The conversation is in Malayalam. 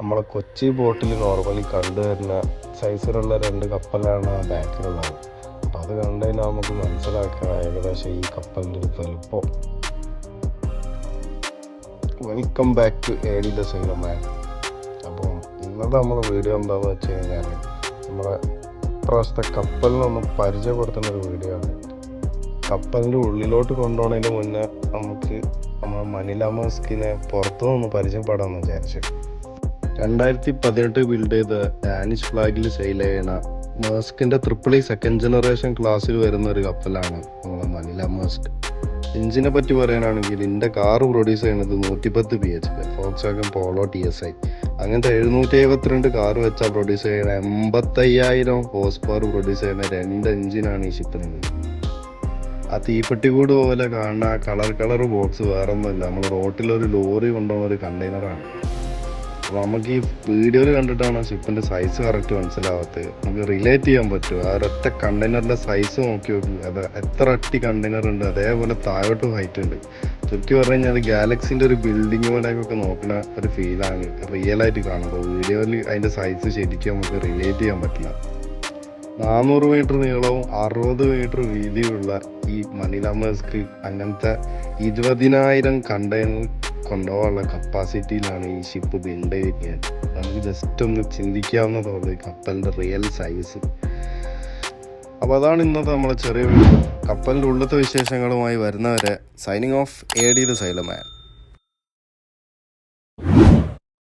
നമ്മളെ കൊച്ചി ബോട്ടിൽ നോർമലി കണ്ടുവരുന്ന സൈസിലുള്ള 2 കപ്പലാണ് ബാക്കിലുള്ളത്. അപ്പം അത് കണ്ടുകഴിഞ്ഞാൽ നമുക്ക് മനസ്സിലാക്കാം ഏകദേശം ഈ കപ്പലിൻ്റെ ഒരു വലുപ്പം. Welcome back to AD the sailor man. അപ്പം ഇന്നത്തെ നമ്മളെ വീഡിയോ എന്താണെന്ന് വെച്ച് കഴിഞ്ഞാൽ നമ്മളെ ഇപ്രാവശ്യത്തെ കപ്പലിനൊന്ന് പരിചയപ്പെടുത്തുന്ന ഒരു വീഡിയോ ആണ്. കപ്പലിൻ്റെ ഉള്ളിലോട്ട് കൊണ്ടുപോകുന്നതിന് മുന്നേ നമുക്ക് നമ്മളെ മനില മോസ്കിനെ പുറത്തുനിന്ന് പരിചയപ്പെടാമെന്ന് വിചാരിച്ചു. 2018 ബിൽഡ് ചെയ്ത ഡാനിഷ് ഫ്ലാഗിൽ സെയിൽ ചെയ്യണ മേസ്കിൻ്റെ ട്രിപ്പിൾ സെക്കൻഡ് ജനറേഷൻ ക്ലാസ്സിൽ വരുന്ന ഒരു കപ്പലാണ് നമ്മളെ മനില മോസ്ക്. എഞ്ചിനെ പറ്റി പറയാനാണെങ്കിൽ ഇതിൻ്റെ കാറ് പ്രൊഡ്യൂസ് ചെയ്യുന്നത് 110 bhp ഫോക്സ്വാഗൻ പോളോ TSI. അങ്ങനത്തെ 772 കാറ് വെച്ചാൽ പ്രൊഡ്യൂസ് ചെയ്യുന്ന 85,000 ഹോഴ്സ് പവർ പ്രൊഡ്യൂസ് ചെയ്യുന്ന 2 എഞ്ചിനാണ് ഈ ഷിപ്പിനുള്ളത്. ആ തീപ്പെട്ടിക്കൂട് പോലെ കാണുന്ന ആ കളർ ബോക്സ് വേറെ ഒന്നുമില്ല, നമ്മൾ റോട്ടിലൊരു ലോറി കൊണ്ടുപോകുന്ന ഒരു കണ്ടെയ്നറാണ്. അപ്പോൾ നമുക്ക് ഈ വീഡിയോയിൽ കണ്ടിട്ടാണ് ഷിപ്പിൻ്റെ സൈസ് കറക്റ്റ് മനസ്സിലാവാത്തത്. നമുക്ക് റിലേറ്റ് ചെയ്യാൻ പറ്റും. ആ ഒരൊറ്റ കണ്ടെയ്നറിൻ്റെ സൈസ് നോക്കി നോക്കി, അത് എത്ര അട്ടി കണ്ടെയ്നർ ഉണ്ട്, അതേപോലെ താഴോട്ട് ഹൈറ്റ് ഉണ്ട്. ചുരുക്കി പറഞ്ഞു കഴിഞ്ഞാൽ ഗാലക്സിൻ്റെ ഒരു ബിൽഡിംഗ് പോലെയൊക്കെ നോക്കുന്ന ഒരു ഫീലാണ് റിയലായിട്ട് കാണുന്നത്. വീഡിയോയിൽ അതിൻ്റെ സൈസ് ശരിക്കും നമുക്ക് റിലേറ്റ് ചെയ്യാൻ പറ്റില്ല. 400 മീറ്റർ നീളവും 60 മീറ്റർ വീതിയുള്ള ഈ മനില മോസ്ക് അങ്ങനത്തെ 20,000 കണ്ടെയ്നർ കൊണ്ടുപോകാനുള്ള കപ്പാസിറ്റിയിലാണ് ഈ ഷിപ്പ് ബിൽഡ് ചെയ്യുന്നത്. നമുക്ക് ജസ്റ്റ് ഒന്ന് ചിന്തിക്കാവുന്നതുള്ളൂ ഈ കപ്പലിൻ്റെ റിയൽ സൈസ്. അപ്പോൾ അതാണ് ഇന്നത്തെ നമ്മളെ ചെറിയ വീഡിയോ. കപ്പലിൻ്റെ ഉള്ളത്തെ വിശേഷങ്ങളുമായി വരുന്നവരെ signing off AD the sailor man.